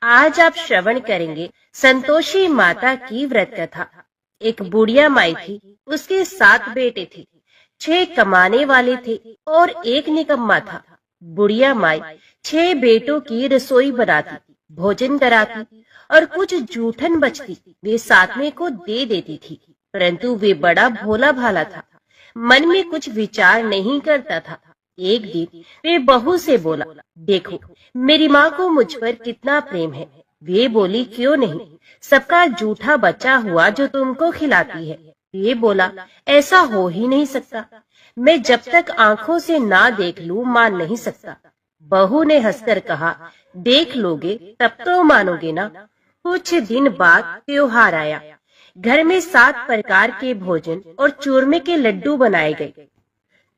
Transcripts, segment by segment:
आज आप श्रवण करेंगे संतोषी माता की व्रत कथा। एक बुढ़िया माई थी, उसके 7 बेटे थे। 6 कमाने वाले थे और एक निकम्मा था। बुढ़िया माई 6 बेटों की रसोई बनाती, भोजन कराती और कुछ जूठन बचती वे 7वें को दे देती थी। परंतु वे बड़ा भोला भाला था, मन में कुछ विचार नहीं करता था। एक दिन वे बहू से बोला, देखो मेरी माँ को मुझ पर कितना प्रेम है। वे बोली, क्यों नहीं, सबका जूठा बचा हुआ जो तुमको खिलाती है। वे बोला, ऐसा हो ही नहीं सकता, मैं जब तक आंखों से ना देख लूं मान नहीं सकता। बहू ने हंसकर कहा, देख लोगे तब तो मानोगे ना। कुछ दिन बाद त्योहार आया। घर में 7 प्रकार के भोजन और चूरमे के लड्डू बनाए गए।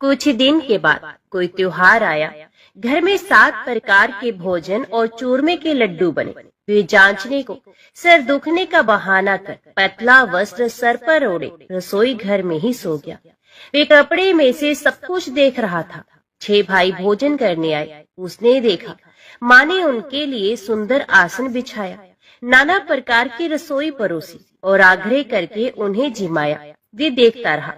कुछ दिन के बाद कोई त्योहार आया। घर में 7 प्रकार के भोजन और चूरमे के लड्डू बने। वे जांचने को सर दुखने का बहाना कर पतला वस्त्र सर पर ओढ़े रसोई घर में ही सो गया। वे कपड़े में से सब कुछ देख रहा था। 6 भाई भोजन करने आए। उसने देखा माँ ने उनके लिए सुंदर आसन बिछाया, नाना प्रकार की रसोई परोसी और आग्रह करके उन्हें जिमाया। वे देखता रहा।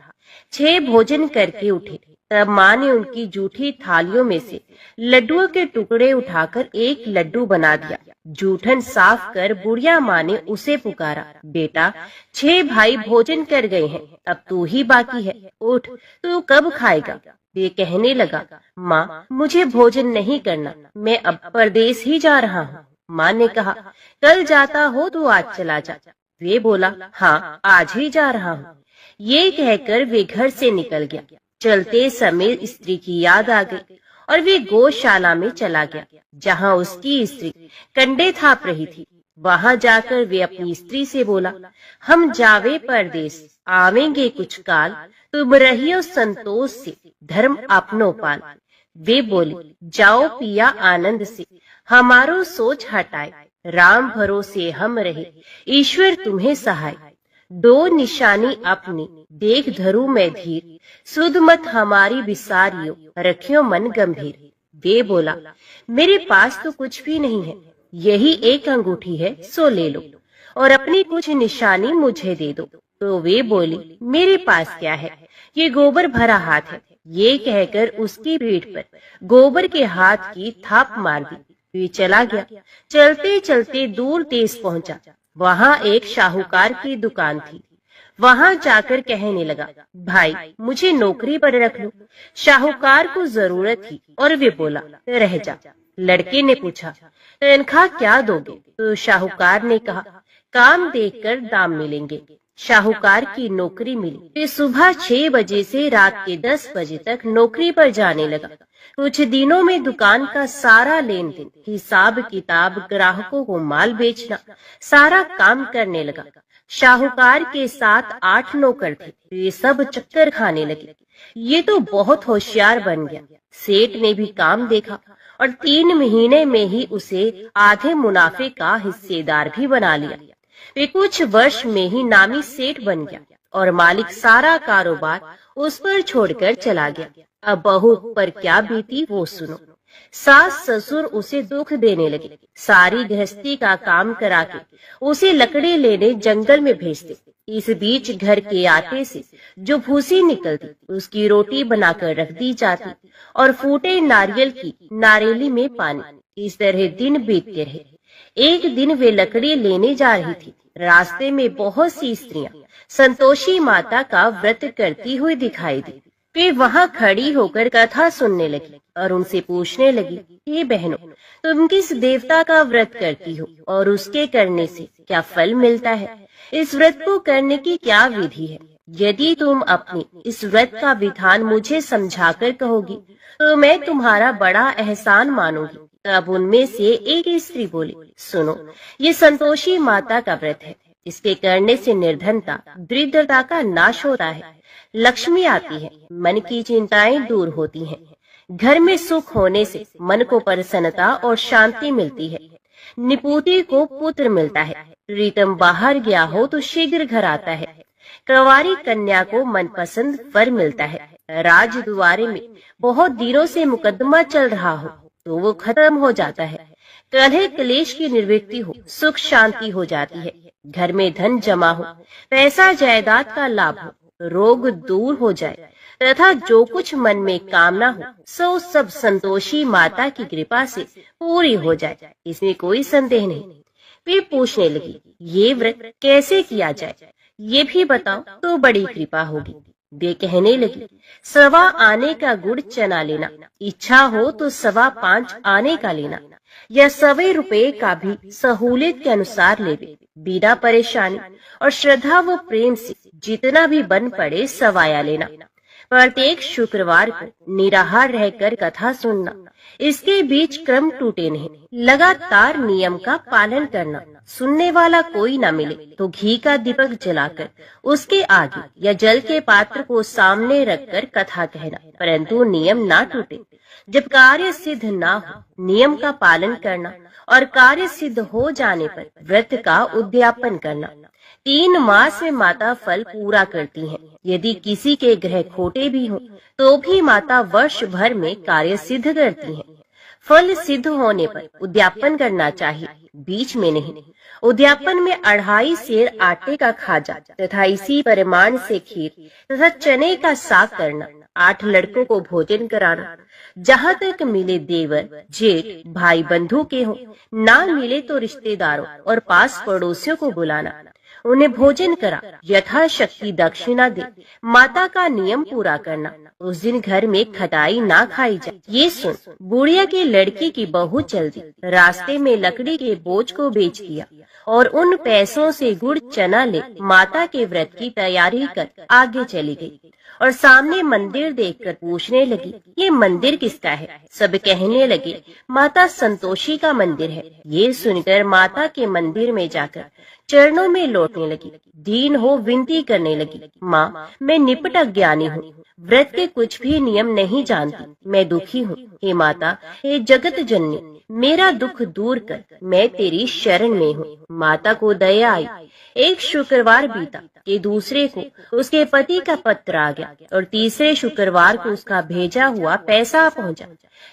6 भोजन करके उठे, तब माँ ने उनकी जूठी थालियों में से लड्डुओं के टुकड़े उठाकर एक लड्डू बना दिया। जूठन साफ कर बुढ़िया माँ ने उसे पुकारा, बेटा 6 भाई भोजन कर गए हैं, अब तू ही बाकी है, उठ, तू कब खाएगा। वे कहने लगा, माँ मुझे भोजन नहीं करना, मैं अब परदेश ही जा रहा हूँ। माँ ने कहा, कल जाता हो तो आज चला जा। वे बोला, हाँ आज ही जा रहा हूँ। ये कहकर वे घर से निकल गया। चलते समय स्त्री की याद आ गई और वे गौशाला में चला गया, जहाँ उसकी स्त्री कंडे थाप रही थी। वहाँ जाकर वे अपनी स्त्री से बोला, हम जावे परदेश, आवेंगे कुछ काल, तुम रहियो संतोष से, धर्म अपनो पाल। वे बोली, जाओ पिया आनंद से, हमारो सोच हटाए, राम भरोसे हम रहे, ईश्वर तुम्हें सहाय। 2 निशानी अपनी देख धरू मैं धीर, सुध मत हमारी बिसारियो, रखियो मन गंभीर। वे बोला, मेरे पास तो कुछ भी नहीं है, यही एक अंगूठी है, सो ले लो और अपनी कुछ निशानी मुझे दे दो। तो वे बोली, मेरे पास क्या है, ये गोबर भरा हाथ है। ये कहकर उसकी पीठ पर गोबर के हाथ की थाप मार दी। वे चला गया। चलते चलते दूर देश पहुंचा। वहाँ एक शाहूकार की दुकान थी। वहाँ जाकर कहने लगा, भाई मुझे नौकरी पर रख लो। शाहूकार को जरूरत थी और वे बोला, रह जा। लड़के ने पूछा, तनख्वाह क्या दोगे? तो शाहूकार ने कहा, काम देखकर दाम मिलेंगे। शाहूकार की नौकरी मिली। वे सुबह 6 बजे से रात के 10 बजे तक नौकरी पर जाने लगा। कुछ दिनों में दुकान का सारा लेन देन, हिसाब किताब, ग्राहकों को माल बेचना, सारा काम करने लगा। शाहूकार के साथ 8 नौकर थे। वे सब चक्कर खाने लगे। ये तो बहुत होशियार बन गया। सेठ ने भी काम देखा और 3 महीने में ही उसे आधे मुनाफे का हिस्सेदार भी बना लिया। वे कुछ वर्ष में ही नामी सेठ बन गया और मालिक सारा कारोबार उस पर छोड़कर चला गया। अब बहू पर क्या बीती वो सुनो। सास ससुर उसे दुख देने लगे। सारी गृहस्थी का काम करा के उसे लकड़ी लेने जंगल में भेजते। इस बीच घर के आटे से जो भूसी निकलती उसकी रोटी बनाकर रख दी जाती और फूटे नारियल की नारेली में पानी। इस तरह दिन बीतते रहे। एक दिन वे लकड़ी लेने जा रही थी। रास्ते में बहुत सी स्त्रियां संतोषी माता का व्रत करती हुई दिखाई दी। वे वहाँ खड़ी होकर कथा सुनने लगी और उनसे पूछने लगी, ये बहनों, तुम किस देवता का व्रत करती हो और उसके करने से क्या फल मिलता है? इस व्रत को करने की क्या विधि है? यदि तुम अपने इस व्रत का विधान मुझे समझाकर कहोगी तो मैं तुम्हारा बड़ा एहसान मानूंगी। तब उनमें से एक स्त्री बोली, सुनो, ये संतोषी माता का व्रत है। इसके करने से निर्धनता, दरिद्रता का नाश होता है, लक्ष्मी आती है, मन की चिंताएं दूर होती हैं, घर में सुख होने से मन को प्रसन्नता और शांति मिलती है, निपुति को पुत्र मिलता है, प्रीतम बाहर गया हो तो शीघ्र घर आता है, कंवारी कन्या को मनपसंद वर मिलता है, राजद्वारे में बहुत दिनों से मुकदमा चल रहा हो तो वो खत्म हो जाता है, कलह क्लेश की निवृत्ति हो, सुख शांति हो जाती है, घर में धन जमा हो, पैसा जायदाद का लाभ हो, रोग दूर हो जाए तथा जो कुछ मन में कामना हो सो सब संतोषी माता की कृपा से पूरी हो जाए, इसमें कोई संदेह नहीं। वे पूछने लगी, ये व्रत कैसे किया जाए, ये भी बताओ तो बड़ी कृपा होगी। वे कहने लगी, 1.25 आने का गुड़ चना लेना, इच्छा हो तो 5.25 आने का लेना, या 1.25 रुपए का भी सहूलियत के अनुसार लेवे, बिना परेशानी और श्रद्धा व प्रेम से जितना भी बन पड़े सवाया लेना। प्रत्येक शुक्रवार को निराहार रहकर कथा सुनना, इसके बीच क्रम टूटे नहीं, लगातार नियम का पालन करना। सुनने वाला कोई न मिले तो घी का दीपक जलाकर उसके आगे या जल के पात्र को सामने रखकर कथा कहना, परंतु नियम ना टूटे। जब कार्य सिद्ध ना हो नियम का पालन करना और कार्य सिद्ध हो जाने पर व्रत का उद्यापन करना। 3 मास में माता फल पूरा करती हैं। यदि किसी के ग्रह खोटे भी हों तो भी माता वर्ष भर में कार्य सिद्ध करती हैं। फल सिद्ध होने पर उद्यापन करना चाहिए, बीच में नहीं। उद्यापन में 2.5 सेर आटे का खाजा तथा इसी परिमाण से खीर तथा चने का साग करना, 8 लड़कों को भोजन कराना, जहाँ तक मिले देवर जेठ भाई बंधु के हो, ना मिले तो रिश्तेदारों और पास पड़ोसियों को बुलाना, उन्हें भोजन करा, यथाशक्ति दक्षिणा दे, माता का नियम पूरा करना। उस दिन घर में खटाई ना खाई जाए। ये सुन बुढ़िया के लड़की की बहू चल दी, रास्ते में लकड़ी के बोझ को बेच दिया और उन पैसों से गुड़ चना ले माता के व्रत की तैयारी कर आगे चली गई और सामने मंदिर देखकर पूछने लगी, ये मंदिर किसका है? सब कहने लगे, माता संतोषी का मंदिर है। ये सुनकर माता के मंदिर में जाकर चरणों में लौटने लगी, दीन हो विनती करने लगी, माँ मैं निपट अज्ञानी हूँ, व्रत के कुछ भी नियम नहीं जानती, मैं दुखी हूँ। हे माता, हे जगत जननी, मेरा दुख दूर कर, मैं तेरी शरण में हूँ। माता को दया आई। एक शुक्रवार बीता कि दूसरे को उसके पति का पत्र आ गया और तीसरे शुक्रवार को उसका भेजा हुआ पैसा पहुंचा।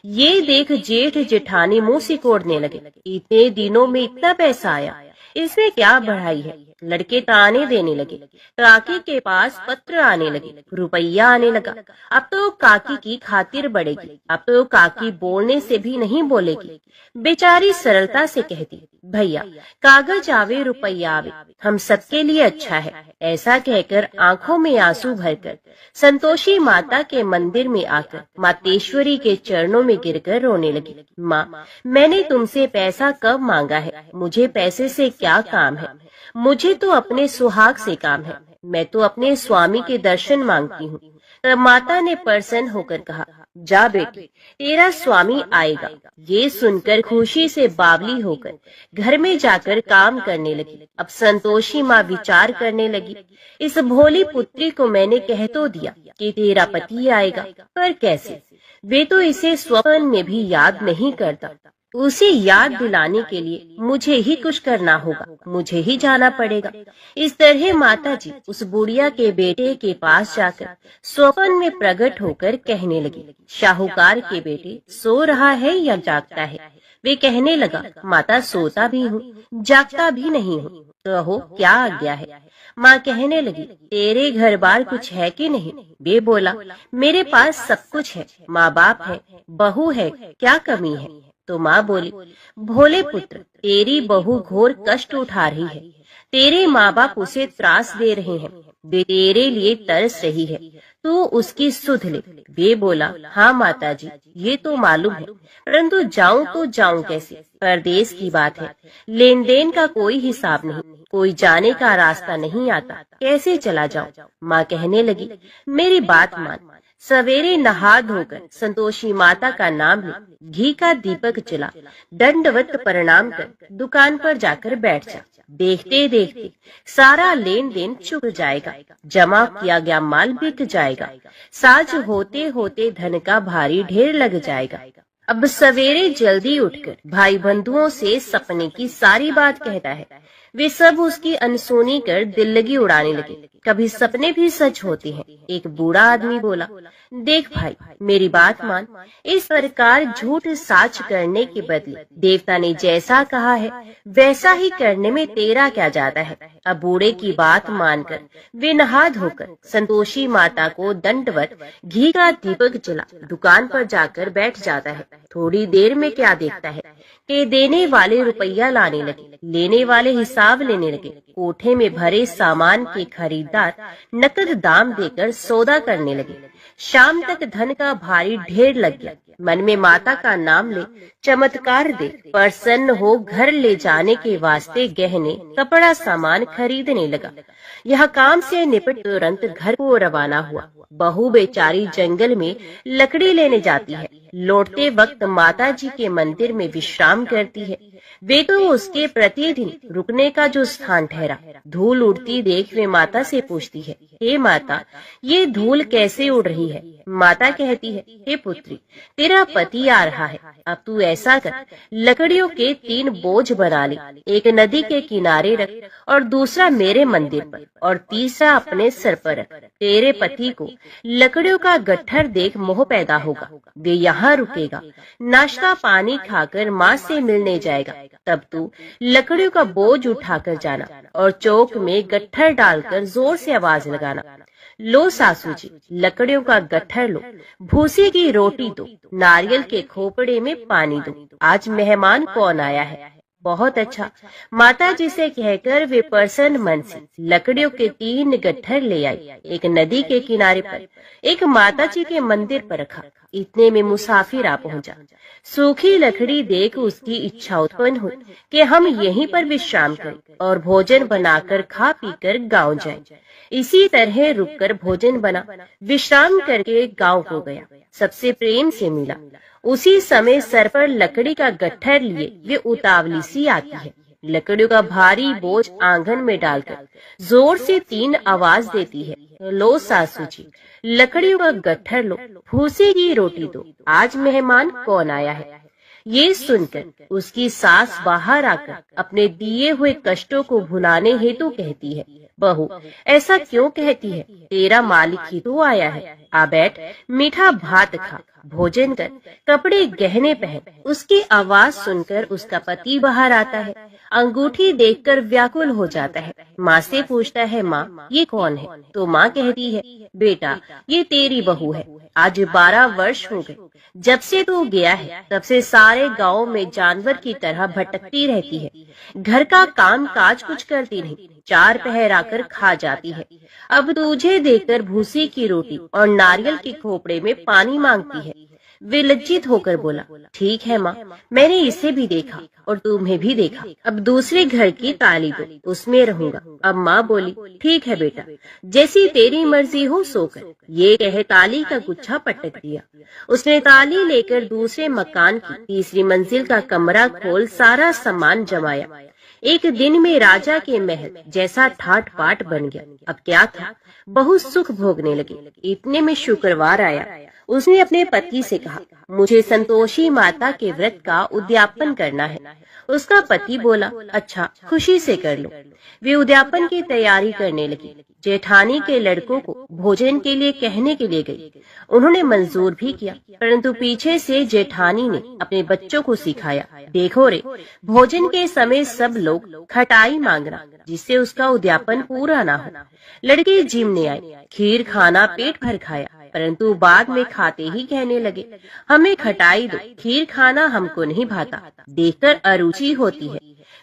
ये देख जेठ जेठानी मुंह सिकोड़ने लगे, इतने दिनों में इतना पैसा आया, इसमें क्या बढ़ाई है? लड़के ताने देने लगे, काकी के पास पत्र आने लगे, रुपया आने लगा। अब तो काकी की खातिर बढ़ेगी, अब तो काकी बोलने से भी नहीं बोलेगी। बेचारी सरलता से कहती, भैया कागज आवे रुपया आवे, हम सबके लिए अच्छा है। ऐसा कहकर आंखों में आंसू भरकर संतोषी माता के मंदिर में आकर मातेश्वरी के चरणों में गिरकर रोने लगी। माँ, मैंने तुमसे पैसा कब मांगा है? मुझे पैसे से क्या काम है? मुझे तो अपने सुहाग से काम है, मैं तो अपने स्वामी के दर्शन मांगती हूँ। तब माता ने प्रसन्न होकर कहा, जा बेटी, तेरा स्वामी आएगा। ये सुनकर खुशी से बावली होकर घर में जाकर काम करने लगी। अब संतोषी माँ विचार करने लगी, इस भोली पुत्री को मैंने कह तो दिया कि तेरा पति आएगा, पर कैसे? वे तो इसे स्वप्न में भी याद नहीं करता। उसे याद दिलाने के लिए मुझे ही कुछ करना होगा, मुझे ही जाना पड़ेगा। इस तरह माता जी उस बुढ़िया के बेटे के पास जाकर स्वप्न में प्रकट होकर कहने लगी, शाहूकार के बेटे सो रहा है या जागता है? वे कहने लगा, माता सोता भी हूँ, जागता भी नहीं हूँ, कहो क्या आज्ञा है? माँ कहने लगी, तेरे घर बार कुछ है कि नहीं? वे बोला, मेरे पास सब कुछ है, माँ बाप है, बहू है, क्या कमी है? तो माँ बोली, भोले पुत्र, तेरी बहू घोर कष्ट उठा रही है, तेरे माँ बाप उसे त्रास दे रहे हैं, वे तेरे लिए तरस रही है, तू उसकी सुध ले। वे बोला, हाँ माता जी, ये तो मालूम है, परंतु जाऊं तो जाऊं कैसे? परदेश की बात है, लेन देन का कोई हिसाब नहीं, कोई जाने का रास्ता नहीं आता, कैसे चला जाऊं? माँ कहने लगी, मेरी बात मान, सवेरे नहा धोकर संतोषी माता का नाम ले, घी का दीपक जला, दंडवत प्रणाम कर दुकान पर जाकर बैठ जा। देखते देखते सारा लेन देन चुक जाएगा, जमा किया गया माल बिक जाएगा, साज होते होते धन का भारी ढेर लग जाएगा। अब सवेरे जल्दी उठकर भाई बंधुओं से सपने की सारी बात कहता है। वे सब उसकी अनसुनी कर दिल लगी उड़ाने लगे। कभी सपने भी सच होते हैं। एक बूढ़ा आदमी बोला, देख भाई, मेरी बात मान। इस प्रकार झूठ साच करने के बदले देवता ने जैसा कहा है वैसा ही करने में तेरा क्या जाता है। अब बूढ़े की बात मानकर वे नहा धोकर संतोषी माता को दंडवत घी का दीपक जला दुकान पर जाकर बैठ जाता है। थोड़ी देर में क्या देखता है कि देने वाले रुपया लाने लगे, लेने वाले हिसाब लेने लगे। कोठे में भरे सामान के खरीदार नकद दाम देकर सौदा करने लगे। शाम तक धन का भारी ढेर लग गया। मन में माता का नाम ले चमत्कार देख प्रसन्न हो घर ले जाने के वास्ते गहने कपड़ा सामान खरीदने लगा। यह काम से निपट तुरंत घर को रवाना हुआ। बहू बेचारी जंगल में लकड़ी लेने जाती है। लौटते वक्त माता जी के मंदिर में विश्राम करती है। वे तो उसके प्रतिदिन रुकने का जो स्थान ठहरा। धूल उड़ती देख वे माता से पूछती है, हे माता, ये धूल कैसे उड़ रही है? माता कहती है, हे पुत्री, तेरा पति आ रहा है। अब तू ऐसा कर, लकड़ियों के 3 बोझ बना ले, एक नदी के किनारे रख और दूसरा मेरे मंदिर पर और तीसरा अपने सर पर रख। तेरे पति को लकड़ियों का गट्ठर देख मोह पैदा होगा। वे यहाँ रुकेगा, नाश्ता पानी खाकर माँ से मिलने जाएगा। तब तू लकड़ियों का बोझ उठाकर जाना और चौक में गट्ठर डालकर जोर से आवाज लगाना, लो सासू जी, लकड़ियों का गट्ठर लो, भूसे की रोटी दो, नारियल के खोपड़े में पानी दो। आज मेहमान कौन आया है? बहुत अच्छा। माता जी से कहकर वे प्रसन्न मन से लकड़ियों के 3 गट्ठर ले आई। एक नदी के किनारे पर, एक माता जी के मंदिर पर रखा। इतने में मुसाफिर आ पहुंचा। सूखी लकड़ी देख उसकी इच्छा उत्पन्न हुई कि हम यहीं पर विश्राम करें और भोजन बनाकर खा पीकर गांव जाएं। इसी तरह रुककर भोजन बना, विश्राम करके गांव को गया। सबसे प्रेम से मिला। उसी समय सर पर लकड़ी का गट्ठर लिए वे उतावली सी आती है। लकड़ियों का भारी बोझ आंगन में डालकर जोर से 3 आवाज देती है, लो सासू जी, लकड़ियों का गट्ठर लो, भूसे की रोटी दो, आज मेहमान कौन आया है? ये सुनकर उसकी सास बाहर आकर अपने दिए हुए कष्टों को भुलाने हेतु कहती है, बहू, ऐसा क्यों कहती है? तेरा मालिक ही तो आया है। आ बैठ, मीठा भात खा, भोजन कर, कपड़े गहने पहन। उसकी आवाज सुनकर उसका पति बाहर आता है। अंगूठी देखकर व्याकुल हो जाता है। माँ से पूछता है, माँ, ये कौन है? तो माँ कहती है, बेटा, ये तेरी बहू है। आज 12 वर्ष हो गए। जब से तू गया है तब से सारे गांव में जानवर की तरह भटकती रहती है। घर का काम काज कुछ करती नहीं, 4 पहर आकर खा जाती है। अब तुझे देखकर भूसी की रोटी और नारियल के खोपड़े में पानी मांगती है। वे लज्जित होकर बोला, ठीक है माँ, मैंने इसे भी देखा और तुम्हें भी देखा। अब दूसरे घर की ताली दो, उसमें रहूंगा। अब माँ बोली, ठीक है बेटा, जैसी तेरी मर्जी हो सो कर। ये कहे ताली का गुच्छा पटक दिया। उसने ताली लेकर दूसरे मकान की 3री मंजिल का कमरा खोल सारा सामान जमाया। एक दिन में राजा के महल जैसा ठाट पाट बन गया। अब क्या था, बहुत सुख भोगने लगे। इतने में शुक्रवार आया। उसने अपने पति से कहा, मुझे संतोषी माता के व्रत का उद्यापन करना है। उसका पति बोला, अच्छा, खुशी से कर लो। वे उद्यापन की तैयारी करने लगी। जेठानी के लड़कों को भोजन के लिए कहने के लिए गई। उन्होंने मंजूर भी किया, परंतु पीछे से जेठानी ने अपने बच्चों को सिखाया, देखो रे, भोजन के समय सब लोग खटाई मांगना, जिससे उसका उद्यापन पूरा ना हो। लड़के जिमने आए, खीर खाना पेट भर खाया, परंतु बाद में खाते ही कहने लगे, हमें खटाई दो, खीर खाना हमको नहीं भाता, देखकर अरुचि होती है।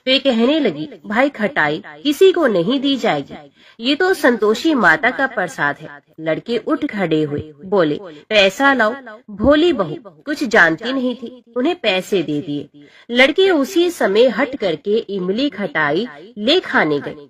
वे कहने लगी, भाई खटाई किसी को नहीं दी जाएगी, ये तो संतोषी माता का प्रसाद है। लड़के उठ खड़े हुए, बोले, पैसा लाओ। भोली बहू कुछ जानती नहीं थी, उन्हें पैसे दे दिए। लड़के उसी समय हट करके इमली खटाई ले खाने गए।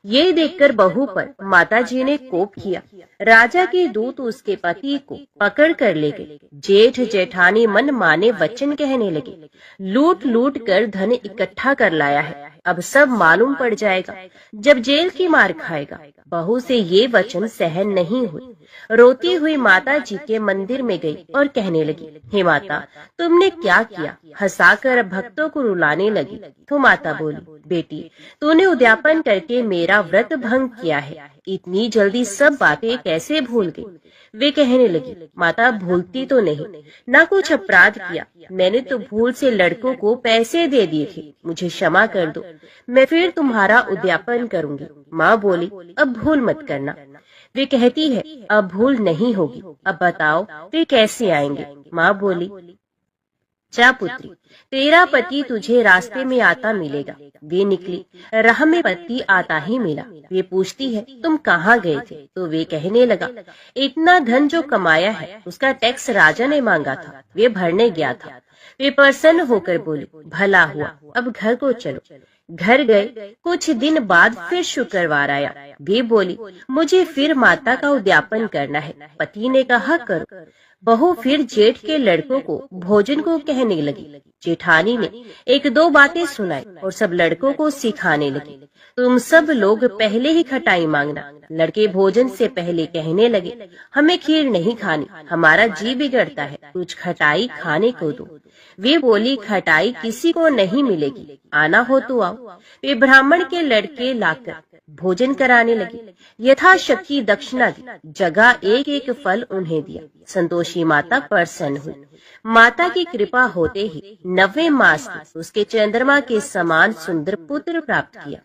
ये देखकर बहू पर माताजी ने कोप किया। राजा के दूत उसके पति को पकड़ कर ले गए। जेठ जेठानी मन माने वचन कहने लगे, लूट लूट कर धन इकट्ठा कर लाया है, अब सब मालूम पड़ जाएगा जब जेल की मार खाएगा। बहू से ये वचन सहन नहीं हुई। रोती हुई माता जी के मंदिर में गई और कहने लगी, हे माता, तुमने क्या किया? हंसाकर भक्तों को रुलाने लगी। तो माता बोली, बेटी, तूने उद्यापन करके मेरा व्रत भंग किया है, इतनी जल्दी सब बातें कैसे भूल गई? वे कहने लगी, माता भूलती तो नहीं, ना कुछ अपराध किया, मैंने तो भूल से लड़कों को पैसे दे दिए थे, मुझे क्षमा कर दो, मैं फिर तुम्हारा उद्यापन करूंगी। माँ बोली, अब भूल मत करना। वे कहती है, अब भूल नहीं होगी, अब बताओ वे कैसे आएंगे? माँ बोली, जा पुत्री, तेरा पति तुझे रास्ते में आता मिलेगा। वे निकली, राह में पति आता ही मिला। वे पूछती है, तुम कहाँ गए थे? तो वे कहने लगा, इतना धन जो कमाया है उसका टैक्स राजा ने मांगा था, वे भरने गया था। वे प्रसन्न होकर बोली, भला हुआ, अब घर को चलो। घर गए। कुछ दिन बाद फिर शुक्रवार आया। वे बोली, मुझे फिर माता का उद्यापन करना है। पति ने कहा, करो। बहू फिर जेठ के लड़कों को भोजन को कहने लगी। जेठानी ने एक दो बातें सुनाई और सब लड़कों को सिखाने लगी, तुम सब लोग पहले ही खटाई मांगना। लड़के भोजन से पहले कहने लगे, हमें खीर नहीं खानी, हमारा जी बिगड़ता है, कुछ खटाई खाने को दो। वे बोली, खटाई किसी को नहीं मिलेगी, आना हो तो आओ। वे ब्राह्मण के लड़के लाकर भोजन कराने लगे। यथाशक्ति दक्षिणा दी, जगह एक एक फल उन्हें दिया। संतोषी माता प्रसन्न हुई। माता की कृपा होते ही 9वें मास में उसके चंद्रमा के समान सुंदर पुत्र प्राप्त किया।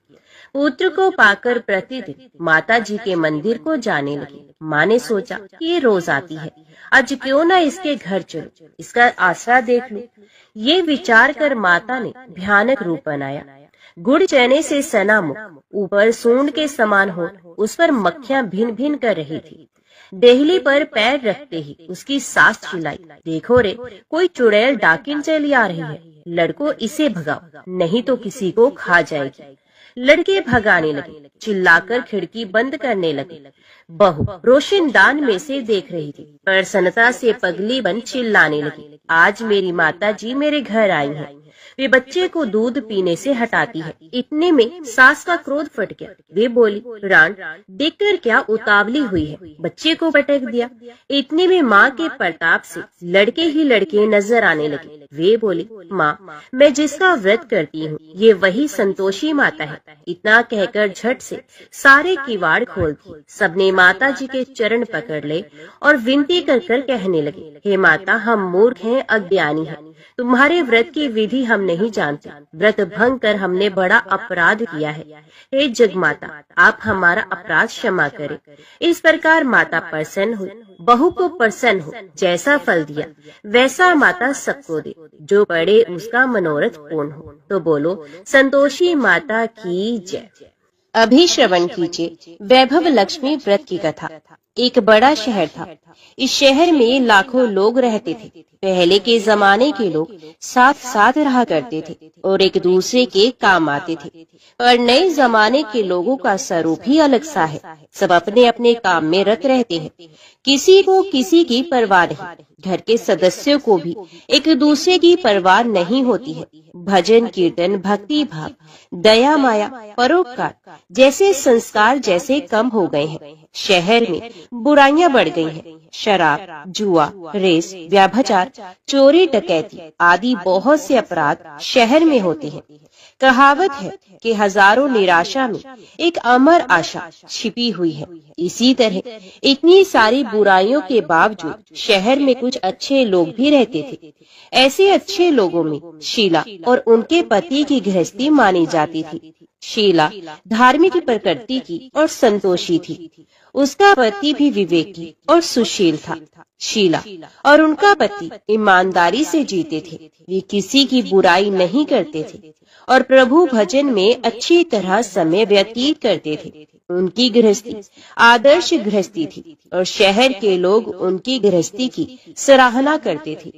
पुत्र को पाकर प्रतिदिन माता जी के मंदिर को जाने लगी। माँ ने सोचा कि ये रोज आती है, आज क्यों न इसके घर चलो, इसका आसरा देख लूं। ये विचार कर माता ने भयानक रूप बनाया। गुड़ चने से सना मुख, ऊपर सूंड के समान हो, उस पर मक्खियां भिन भिन कर रही थी। देहली पर पैर रखते ही उसकी सांस चिल्लाई, देखो रे, कोई चुड़ैल डाकिन चली आ रही है, लड़को इसे भगाओ, नहीं तो किसी को खा जाएगी। लड़के भगाने लगे, चिल्लाकर खिड़की बंद करने लगे। बहू रोशनदान में से देख रही थी, प्रसन्नता से पगली बन चिल्लाने लगी, आज मेरी माता जी मेरे घर आई हैं। वे बच्चे को दूध पीने से हटाती है। इतने में सास का क्रोध फट गया। वे बोली, रान, देखकर क्या उतावली हुई है, बच्चे को पटक दिया। इतने में माँ के प्रताप से लड़के ही लड़के नजर आने लगे। वे बोली, माँ, मैं जिसका व्रत करती हूँ ये वही संतोषी माता है। इतना कहकर झट से सारे किवाड़ खोल दिए। सबने माता जी के चरण पकड़ ले और विनती कर कर कहने लगे, हे माता, हम मूर्ख हैं, अज्ञानी हैं, तुम्हारे व्रत की विधि हम नहीं जानते, व्रत भंग कर हमने बड़ा अपराध किया है। हे जगमाता, आप हमारा अपराध क्षमा करें। इस प्रकार माता प्रसन्न हुई। बहू को प्रसन्न हो, जैसा फल दिया वैसा माता सबको दे, जो पड़े उसका मनोरथ पूर्ण हो। तो बोलो, संतोषी माता की जय। अभी श्रवण कीजिए वैभव लक्ष्मी व्रत की कथा। एक बड़ा शहर था। इस शहर में लाखों लोग रहते थे। पहले के जमाने के लोग साथ साथ रहा करते थे और एक दूसरे के काम आते थे, पर नए जमाने के लोगों का स्वरूप ही अलग सा है। सब अपने अपने काम में रत रहते हैं, किसी को किसी की परवाह नहीं। घर के सदस्यों को भी एक दूसरे की परवाह नहीं होती है। भजन कीर्तन, भक्ति भाव, दया माया, परोपकार जैसे संस्कार जैसे कम हो गए हैं। शहर में बुराइयां बढ़ गई हैं। शराब, जुआ, रेस, व्यभिचार, चोरी, डकैती आदि बहुत से अपराध शहर में होते हैं। कहावत है कि हजारों निराशा में एक अमर आशा छिपी हुई है। इसी तरह इतनी सारी बुराइयों के बावजूद शहर में कुछ अच्छे लोग भी रहते थे। ऐसे अच्छे लोगों में शीला और उनके पति की गृहस्थी मानी जाती थी। शीला धार्मिक प्रकृति की और संतोषी थी। उसका पति भी विवेकी और सुशील था। शीला और उनका पति ईमानदारी से जीते थे। वे किसी की बुराई नहीं करते थे और प्रभु भजन में अच्छी तरह समय व्यतीत करते थे। उनकी गृहस्थी आदर्श गृहस्थी थी और शहर के लोग उनकी गृहस्थी की सराहना करते थे।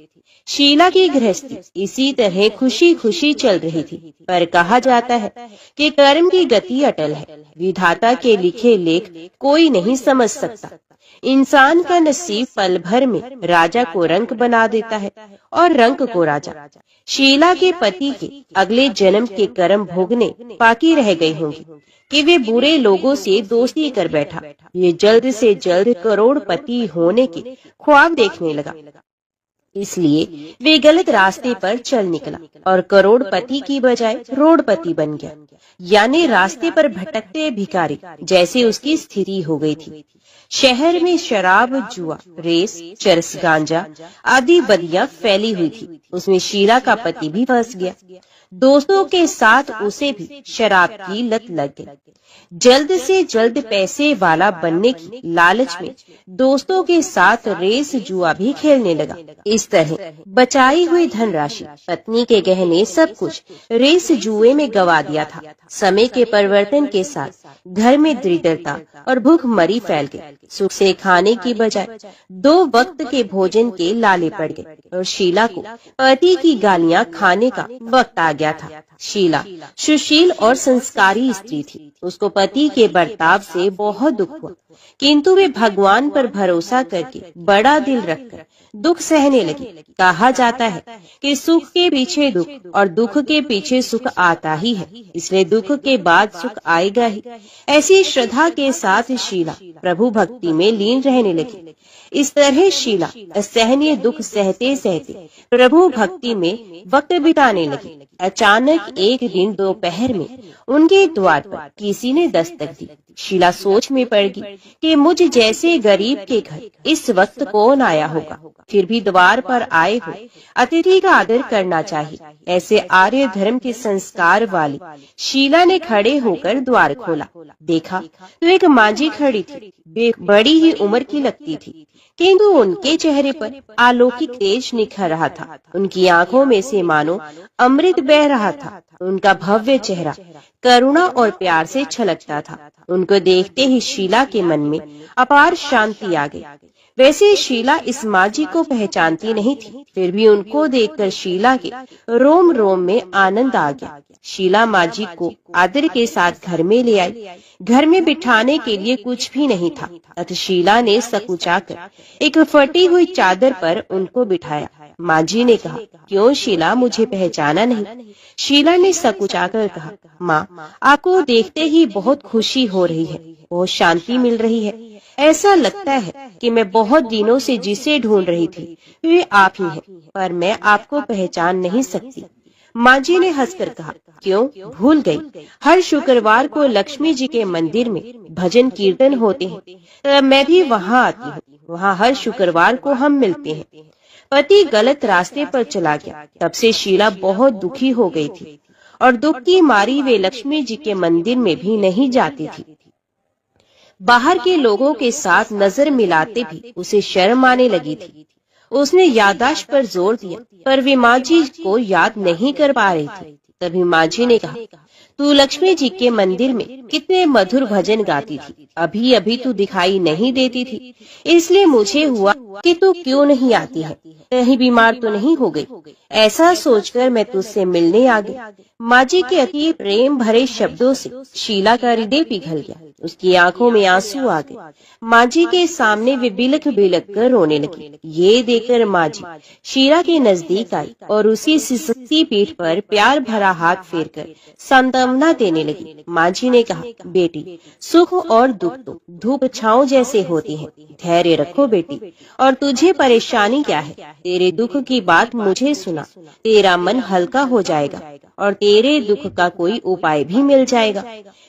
शीला की गृहस्थी इसी तरह खुशी खुशी चल रही थी, पर कहा जाता है कि कर्म की गति अटल है। विधाता के लिखे लेख कोई नहीं समझ सकता। इंसान का नसीब पल भर में राजा को रंक बना देता है और रंक को राजा। शीला के पति के अगले जन्म के कर्म भोगने बाकी रह गई होंगी कि वे बुरे लोगों से दोस्ती कर बैठा। ये जल्द से जल्द करोड़पति होने के ख्वाब देखने लगा। इसलिए वे गलत रास्ते पर चल निकला और करोड़पति की बजाय रोडपति बन गया, यानी रास्ते पर भटकते भिखारी जैसे उसकी स्थिति हो गई थी। शहर में शराब, जुआ, रेस, चरस, गांजा आदि बदियां फैली हुई थी। उसमें शीला का पति भी फंस गया। दोस्तों के साथ उसे भी शराब की लत लग गई। जल्द से जल्द पैसे वाला बनने की लालच में दोस्तों के साथ रेस, जुआ भी खेलने लगा। इस तरह बचाई हुई धनराशि, पत्नी के गहने, सब कुछ रेस, जुए में गवा दिया था। समय के परिवर्तन के साथ घर में दरिद्रता और भूखमरी फैल गई। सुख से खाने की बजाय 2 वक्त के भोजन के लाले पड़ गए और शीला को पति की गालियां खाने का वक्त आ गया था। शीला सुशील और संस्कारी स्त्री थी। उसको पति के बर्ताव से बहुत दुख हुआ, किंतु वे भगवान पर भरोसा करके बड़ा दिल रखकर दुख सहने लगी। कहा जाता है कि सुख के पीछे दुख और दुख के पीछे सुख आता ही है, इसलिए दुख के बाद सुख आएगा ही। ऐसी श्रद्धा के साथ शीला प्रभु भक्ति में लीन रहने लगी। इस तरह शीला असहनीय दुख सहते सहते प्रभु भक्ति में वक्त बिताने लगी। अचानक एक दिन दोपहर में उनके द्वार पर किसी ने दस्तक दी। शीला सोच में पड़ गई कि मुझ जैसे गरीब के घर इस वक्त कौन आया होगा। फिर भी द्वार पर आए हो अतिथि का आदर करना चाहिए। ऐसे आर्य धर्म के संस्कार वाली शीला ने खड़े होकर द्वार खोला। देखा तो एक मांझी खड़ी थी। वे बड़ी ही उम्र की लगती थी, किंतु उनके चेहरे पर अलौकिक तेज निखर रहा था। उनकी आंखों में से मानो अमृत बह रहा था। उनका भव्य चेहरा करुणा और प्यार से छलकता था। उनको देखते ही शीला के मन में अपार शांति आ गई। वैसे शीला इस मांझी को पहचानती नहीं थी, फिर भी उनको देखकर शीला के रोम रोम में आनंद आ गया। शीला मांझी को आदर के साथ घर में ले आई। घर में बिठाने के लिए कुछ भी नहीं था, अतः शीला ने सकुचाकर एक फटी हुई चादर पर उनको बिठाया। मांझी ने कहा, क्यों शीला, मुझे पहचाना नहीं? शीला ने सकुचाकर कहा, माँ, आपको देखते ही बहुत खुशी हो रही है, बहुत शांति मिल रही है। ऐसा लगता है कि मैं बहुत दिनों से जिसे ढूंढ रही थी वे आप ही हैं, पर मैं आपको पहचान नहीं सकती। मांझी ने हंसकर कहा, क्यों, भूल गई? हर शुक्रवार को लक्ष्मी जी के मंदिर में भजन कीर्तन होते हैं, मैं भी वहाँ आती हूँ। वहाँ हर शुक्रवार को हम मिलते हैं। पति गलत रास्ते पर चला गया। तब से शीला बहुत दुखी हो गई थी और दुख की मारी वे लक्ष्मी जी के मंदिर में भी नहीं जाती थी। बाहर के लोगों के साथ नजर मिलाते भी उसे शर्म आने लगी थी। उसने याददाश्त पर जोर दिया, पर वे मांझी को याद नहीं कर पा रही थी। तभी मांझी ने कहा, तू लक्ष्मी जी के मंदिर में कितने मधुर भजन गाती थी, अभी अभी तू दिखाई नहीं देती थी, इसलिए मुझे हुआ कि तू क्यों नहीं आती है, कहीं बीमार तो नहीं हो गई? ऐसा सोचकर मैं तुझसे मिलने आ गई। मांझी के अति प्रेम भरे शब्दों से शीला का हृदय पिघल गया। उसकी आंखों में आंसू आ गए। मांझी के सामने वे बिलख बिलख कर रोने लगी। ये देखकर मांझी शीला के नजदीक आई और उसी सिसकती पीठ पर प्यार भरा हाथ फेरकर सांत्वना देने लगी। मांझी ने कहा, बेटी, सुख और दुख तो धूप छांव जैसे होती हैं। धैर्य रखो बेटी, और तुझे परेशानी क्या है? तेरे दुख की बात मुझे सुना, तेरा मन हल्का हो जाएगा और तेरे दुख का कोई उपाय भी मिल जाएगा।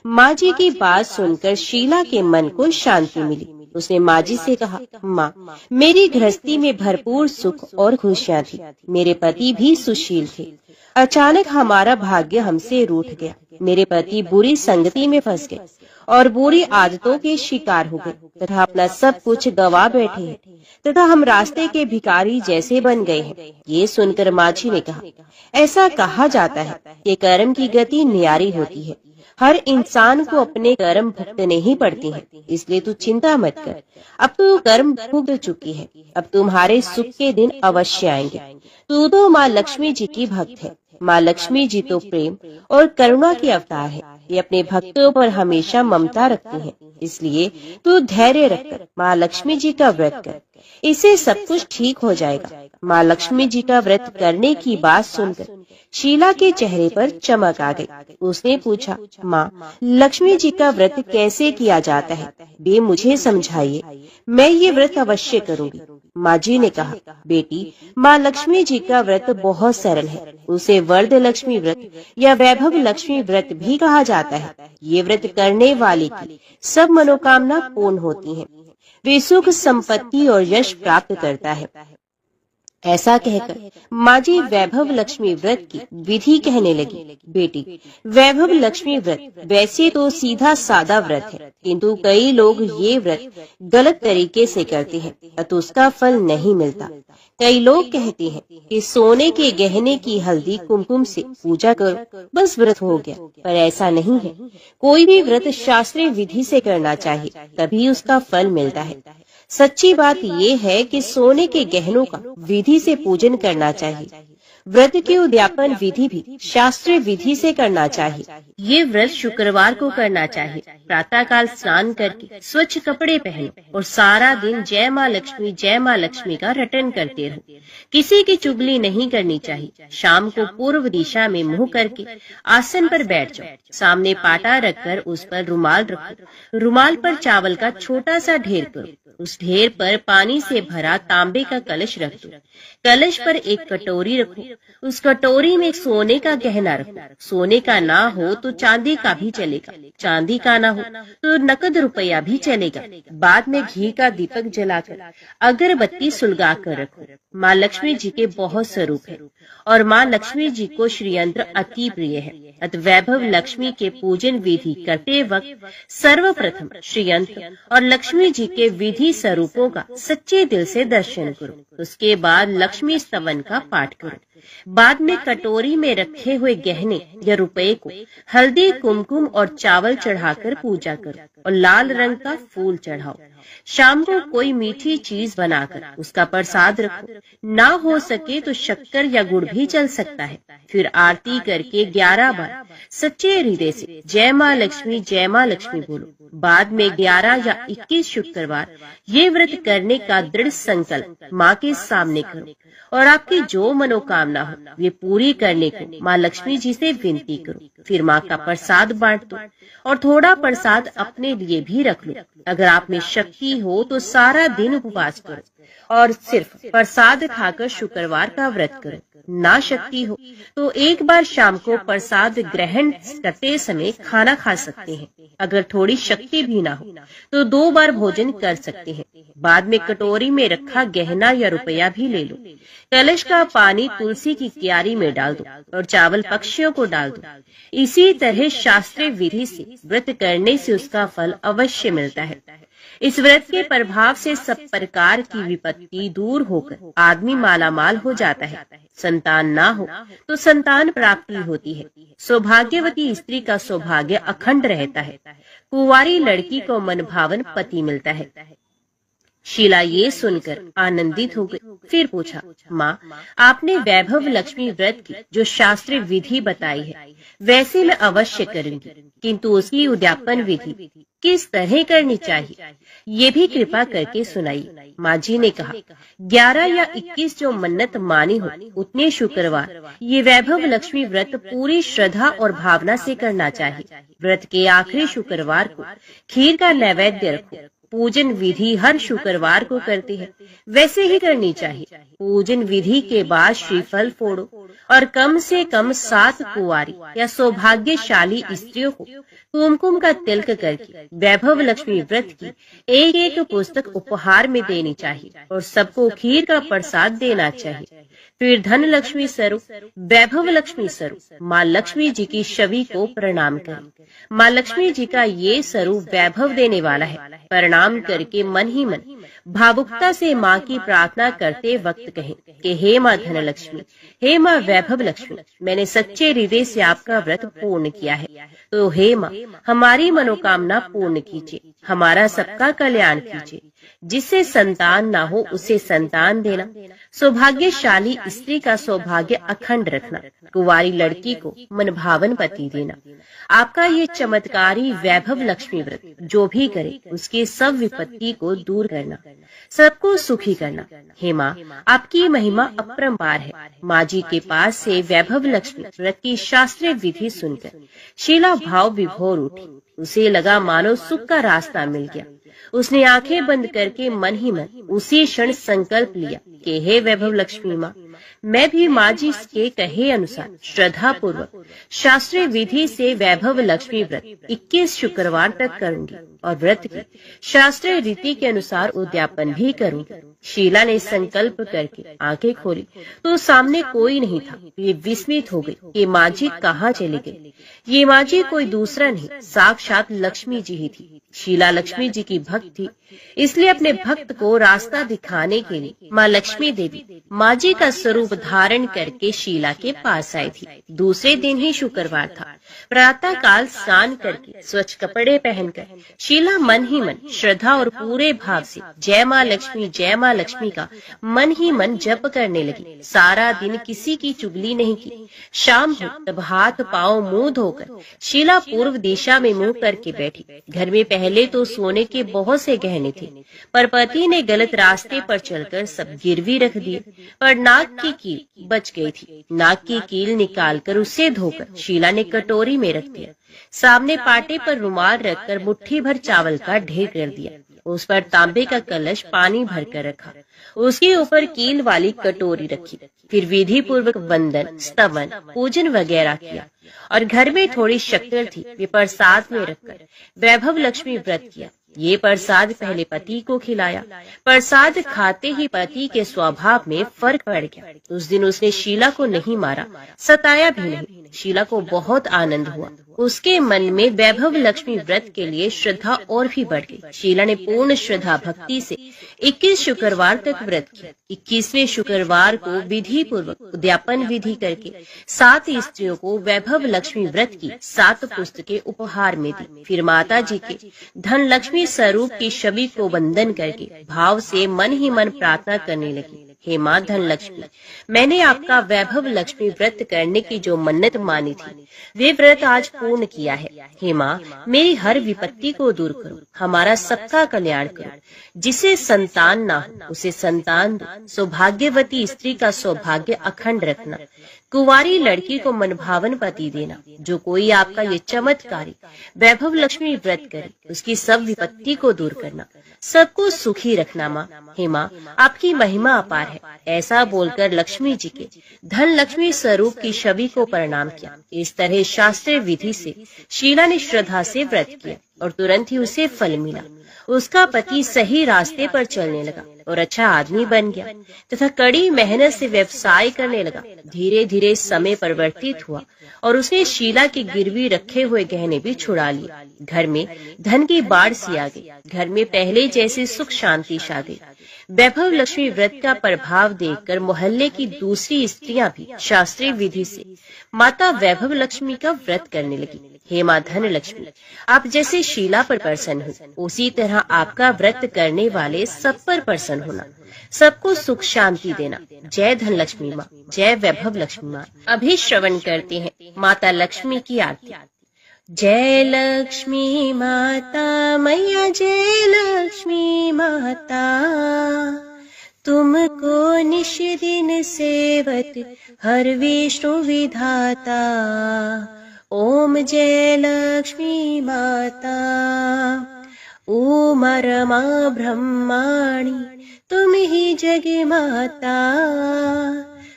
मांझी की बात सुनकर शीला के मन को शांति मिली। उसने मांझी से कहा, माँ, मेरी गृहस्थी में भरपूर सुख और खुशियाँ थी। मेरे पति भी सुशील थे। अचानक हमारा भाग्य हमसे रूठ गया। मेरे पति बुरी संगति में फंस गए और बुरी आदतों के शिकार हो गए तथा अपना सब कुछ गवा बैठे हैं, तथा हम रास्ते के भिखारी जैसे बन गए हैं। ये सुनकर मांझी ने कहा, ऐसा कहा जाता है कि कर्म की गति न्यारी होती है। हर इंसान को अपने कर्म भुगतने ही पड़ते हैं, इसलिए तू चिंता मत कर। अब तू कर्म भुगत चुकी है, अब तुम्हारे सुख के दिन अवश्य आएंगे। तू तो माँ लक्ष्मी जी की भक्त है। माँ लक्ष्मी जी तो प्रेम और करुणा के अवतार है। ये अपने भक्तों पर हमेशा ममता रखती हैं। इसलिए तू धैर्य रखकर माँ लक्ष्मी जी का व्रत कर, इससे सब कुछ ठीक हो जाएगा। माँ लक्ष्मी जी का व्रत करने की बात सुनकर शीला के चेहरे पर चमक आ गई। उसने पूछा, माँ लक्ष्मी जी का व्रत कैसे किया जाता है, वे मुझे समझाइए, मैं ये व्रत अवश्य करूंगी। माँ जी ने कहा, बेटी माँ लक्ष्मी जी का व्रत बहुत सरल है, उसे वरद लक्ष्मी व्रत या वैभव लक्ष्मी व्रत भी कहा जाता है। ये व्रत करने वाले की सब मनोकामना पूर्ण होती हैं, वे सुख संपत्ति और यश प्राप्त करता है। ऐसा कहकर माँ जी वैभव लक्ष्मी व्रत की विधि कहने लगी। बेटी वैभव लक्ष्मी व्रत वैसे तो सीधा सादा व्रत है, किंतु कई लोग ये व्रत गलत तरीके से करते हैं तो उसका फल नहीं मिलता। कई लोग कहते हैं कि सोने के गहने की हल्दी कुमकुम से पूजा करो बस व्रत हो गया, पर ऐसा नहीं है। कोई भी व्रत शास्त्रीय विधि से करना चाहिए, तभी उसका फल मिलता है। सच्ची बात ये है कि सोने के गहनों का विधि से पूजन करना चाहिए। व्रत की उद्यापन विधि भी शास्त्रीय विधि से करना चाहिए। ये व्रत शुक्रवार को करना चाहिए। प्रातः काल स्नान करके स्वच्छ कपड़े पहनो और सारा दिन जय माँ लक्ष्मी का रटन करते रहो। किसी की चुगली नहीं करनी चाहिए। शाम को पूर्व दिशा में मुंह करके आसन पर बैठ जाओ। सामने पाटा रखकर उस पर रुमाल रखो। रुमाल पर चावल का छोटा सा ढेर करो। उस ढेर पर पानी से भरा तांबे का कलश रख दो। कलश पर एक कटोरी रखो। उस कटोरी में सोने का गहना रखो। सोने का ना हो तो चांदी का भी चलेगा, चांदी का ना हो तो नकद रुपया भी चलेगा। बाद में घी का दीपक जलाकर अगरबत्ती सुलगा कर रखो। माँ लक्ष्मी जी के बहुत स्वरूप है और माँ लक्ष्मी जी को श्रीयंत्र अति प्रिय है। अतः वैभव लक्ष्मी के पूजन विधि करते वक्त सर्वप्रथम श्रीयंत्र और लक्ष्मी जी के विधि स्वरूपों का सच्चे दिल से दर्शन करो। उसके बाद लक्ष्मी स्तवन का पाठ करो। बाद में कटोरी में रखे हुए गहने या रुपए को हल्दी कुमकुम और चावल चढ़ाकर पूजा करो और लाल रंग का फूल चढ़ाओ। शाम को कोई मीठी चीज बनाकर उसका प्रसाद रखो। ना हो सके तो शक्कर या गुड़ भी चल सकता है। फिर आरती करके 11 बार सच्चे हृदय से जय माँ लक्ष्मी बोलो। बाद में 11 या 21 शुक्रवार ये व्रत करने का दृढ़ संकल्प माँ के सामने करो और आपकी जो मनोकामना हो वे पूरी करने को माँ लक्ष्मी जी से विनती करो। फिर माँ का प्रसाद बांट दो और थोड़ा प्रसाद अपने लिए भी रख लो। अगर आप में शक्ति हो तो सारा दिन उपवास करो और सिर्फ प्रसाद खाकर शुक्रवार का व्रत करो। ना शक्ति हो तो एक बार शाम को प्रसाद ग्रहण करते समय खाना खा सकते हैं। अगर थोड़ी शक्ति भी ना हो तो 2 बार भोजन कर सकते हैं। बाद में कटोरी में रखा गहना या रुपया भी ले लो। कलश का पानी तुलसी की क्यारी में डाल दो और चावल पक्षियों को डाल दो। इसी तरह शास्त्रीय विधि से व्रत करने से उसका फल अवश्य मिलता है। इस व्रत के प्रभाव से सब प्रकार की विपत्ति दूर होकर आदमी मालामाल हो जाता है। संतान ना हो तो संतान प्राप्ति होती है। सौभाग्यवती स्त्री का सौभाग्य अखंड रहता है। कुंवारी लड़की को मनभावन पति मिलता है। शीला ये सुनकर आनंदित हो गई। फिर पूछा, माँ आपने वैभव लक्ष्मी व्रत की जो शास्त्रीय विधि बताई है वैसे मैं अवश्य करूंगी, किंतु उसकी उद्यापन विधि किस तरह करनी चाहिए ये भी कृपा करके सुनाइए। माँ जी ने कहा, 11 या 21 जो मन्नत मानी हो उतने शुक्रवार ये वैभव लक्ष्मी व्रत पूरी श्रद्धा और भावना से करना चाहिए। व्रत के आखिरी शुक्रवार को खीर का नैवेद्य रखो। पूजन विधि हर शुक्रवार को करते हैं वैसे ही करनी चाहिए। पूजन विधि के बाद श्रीफल फोड़ो और कम से कम 7 कुंवारी या सौभाग्यशाली स्त्रियों को कुमकुम का तिलक करके वैभव लक्ष्मी व्रत की एक पुस्तक उपहार में देनी चाहिए और सबको खीर का प्रसाद देना चाहिए। फिर धन लक्ष्मी स्वरूप वैभव लक्ष्मी स्वरूप माँ लक्ष्मी जी की छवि को प्रणाम करें। माँ लक्ष्मी जी का ये स्वरूप वैभव देने वाला है। प्रणाम करके मन ही मन भावुकता से माँ की प्रार्थना करते वक्त कहें कि हे माँ धन लक्ष्मी, हे माँ वैभव लक्ष्मी, मैंने सच्चे हृदय से आपका व्रत पूर्ण किया है, तो हे माँ हमारी मनोकामना पूर्ण कीजिए, हमारा सबका कल्याण कीजिए। जिससे संतान ना हो उसे संतान देना, सौभाग्यशाली स्त्री का सौभाग्य अखंड रखना, कुंवारी लड़की को मनभावन पति देना। आपका ये चमत्कारी वैभव लक्ष्मी व्रत जो भी करे उसके सब विपत्ति को दूर करना, सबको सुखी करना। हे माँ, आपकी महिमा अपरंपार है। माँ जी के पास से वैभव लक्ष्मी व्रत की शास्त्रीय विधि सुनकर शीला भाव विभोर उठी। उसे लगा मानो सुख का रास्ता मिल गया। उसने आंखें बंद करके मन ही मन उसी क्षण संकल्प लिया कि हे वैभव लक्ष्मी माँ, मैं भी माँ जी के कहे अनुसार श्रद्धा पूर्वक शास्त्रीय विधि से वैभव लक्ष्मी व्रत 21 शुक्रवार तक करूंगी और व्रत की शास्त्रीय रीति के अनुसार उद्यापन भी करूंगी। शीला ने संकल्प करके आंखें खोली तो सामने कोई नहीं था। ये विस्मित हो गई कि माँ जी कहाँ चली गई। ये माँ जी कोई दूसरा नहीं, साक्षात लक्ष्मी जी ही थी। शीला लक्ष्मी जी की भक्त थी, इसलिए अपने भक्त को रास्ता दिखाने के लिए माँ लक्ष्मी देवी माँ जी का स्वरूप धारण करके शीला के पास आई थी। दूसरे दिन ही शुक्रवार था। प्रातः काल स्नान करके स्वच्छ कपड़े पहनकर शीला मन ही मन श्रद्धा और पूरे भाव से जय माँ लक्ष्मी का मन ही मन जप करने लगी। सारा दिन किसी की चुगली नहीं की। शाम हो तब हाथ पांव मुंह धोकर शीला पूर्व दिशा में मुंह करके बैठी। घर में पहले तो सोने के बहुत से गहने थे, पर पति ने गलत रास्ते पर चलकर सब गिरवी रख दिए। पर नाक की कील बच गई थी। नाक की कील निकालकर उसे धोकर शीला ने कटोरी में रख दिया। सामने पाटे पर रुमाल रखकर मुट्ठी भर चावल का ढेर कर दिया। उस पर तांबे का कलश पानी भरकर रखा। उसके ऊपर कील वाली कटोरी रखी। फिर विधि पूर्वक वंदन, स्तवन, पूजन वगैरह किया और घर में थोड़ी शक्कर थी, वे प्रसाद में रखकर वैभव लक्ष्मी व्रत किया। ये प्रसाद पहले पति को खिलाया। प्रसाद खाते ही पति के स्वभाव में फर्क पड़ गया। उस दिन उसने शीला को नहीं मारा, सताया भी नहीं। शीला को बहुत आनंद हुआ। उसके मन में वैभव लक्ष्मी व्रत के लिए श्रद्धा और भी बढ़ गई। शीला ने पूर्ण श्रद्धा भक्ति से 21 शुक्रवार तक व्रत किया। 21वें शुक्रवार को विधि पूर्वक उद्यापन विधि करके 7 स्त्रियों को वैभव लक्ष्मी व्रत की 7 पुस्तकें उपहार में दी। फिर माता जी के धन लक्ष्मी स्वरूप की छवि को वंदन करके भाव से मन ही मन प्रार्थना करने लगी। हे माँ धन लक्ष्मी, मैंने आपका वैभव लक्ष्मी व्रत करने की जो मन्नत मानी थी, वे व्रत आज पूर्ण किया है। हे माँ, मेरी हर विपत्ति को दूर करो, हमारा सबका कल्याण करो। जिसे संतान ना हो उसे संतान दो। सौभाग्यवती स्त्री का सौभाग्य अखंड रखना। कुंवारी लड़की को मनभावन पति देना। जो कोई आपका ये चमत्कारी वैभव लक्ष्मी व्रत करे उसकी सब विपत्ति को दूर करना, सबको सुखी रखना। माँ, हे माँ, आपकी महिमा अपार है। ऐसा बोलकर लक्ष्मी जी के धन लक्ष्मी स्वरूप की छवि को प्रणाम किया। इस तरह शास्त्रीय विधि से शीला ने श्रद्धा से व्रत किया और तुरंत ही उसे फल मिला। उसका पति सही रास्ते पर चलने लगा और अच्छा आदमी बन गया तथा कड़ी मेहनत से व्यवसाय करने लगा। धीरे धीरे समय परिवर्तित हुआ और उसने शीला के गिरवी रखे हुए गहने भी छुड़ा लिए। घर में धन की बाढ़ सी आ गई। घर में पहले जैसी सुख शांति छा गई। वैभव लक्ष्मी व्रत का प्रभाव देखकर मोहल्ले की दूसरी स्त्रियां भी शास्त्रीय विधि से माता वैभव लक्ष्मी का व्रत करने लगी। हे माँ धन लक्ष्मी, आप जैसे शीला पर प्रसन्न हो उसी तरह आपका व्रत करने वाले सब पर प्रसन्न होना, सबको सुख शांति देना। जय धन लक्ष्मी माँ, जय वैभव लक्ष्मी माँ। अभी श्रवण करते हैं माता लक्ष्मी की आरती। जय लक्ष्मी माता मैया, जय लक्ष्मी माता, तुमको निश दिन सेवत हर विष्णु विधाता। ओम जय लक्ष्मी माता, उमा रमा ब्रह्माणी, तुम ही जग माता।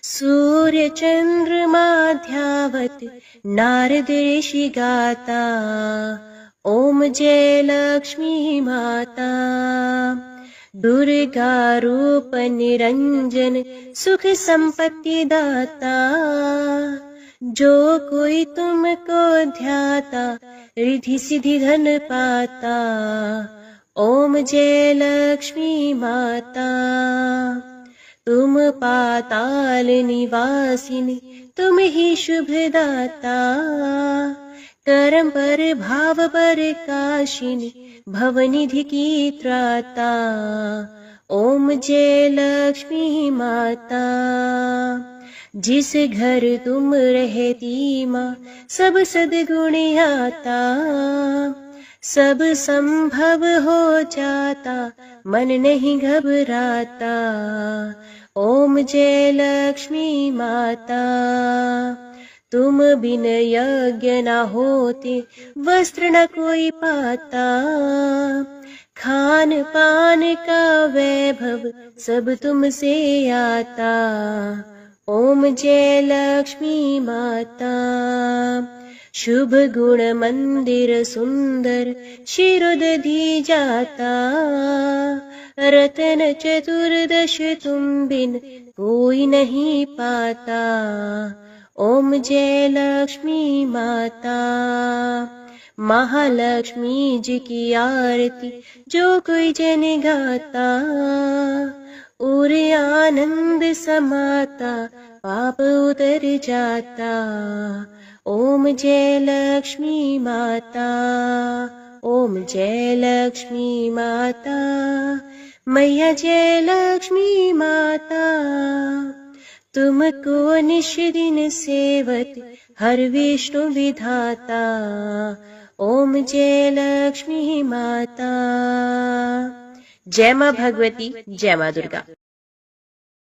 सूर्य चंद्रमा ध्यावत नारद ऋषि गाता। ओम जय लक्ष्मी माता, दुर्गा रूप निरंजन, सुख संपत्ति दाता। जो कोई तुमको ध्याता, रिद्धि सिद्धि धन पाता। ओम जय लक्ष्मी माता, तुम पाताल निवासिनी, तुम ही शुभ दाता। कर्म पर भाव पर काशिनी, भवनिधि की त्राता। ओम जय लक्ष्मी माता, जिस घर तुम रहती माँ, सब सद्गुण आता। सब संभव हो जाता, मन नहीं घबराता। ओम जय लक्ष्मी माता। तुम बिन यज्ञ न होते, वस्त्र न कोई पाता। खान पान का वैभव सब तुमसे आता। ओम जय लक्ष्मी माता। शुभ गुण मंदिर सुंदर, शिरोदधि जाता। रतन चतुर्दश तुम बिन कोई नहीं पाता। ओम जय लक्ष्मी माता। महालक्ष्मी जी की आरती जो कोई जन गाता। और आनंद समाता, पाप उतर जाता। ओम जय लक्ष्मी माता। ओम जय लक्ष्मी माता। मैया जय लक्ष्मी माता। तुमको निश दिन सेवत, हर विष्णु विधाता। ओम जय लक्ष्मी माता। जय मां भगवती, जय मां दुर्गा।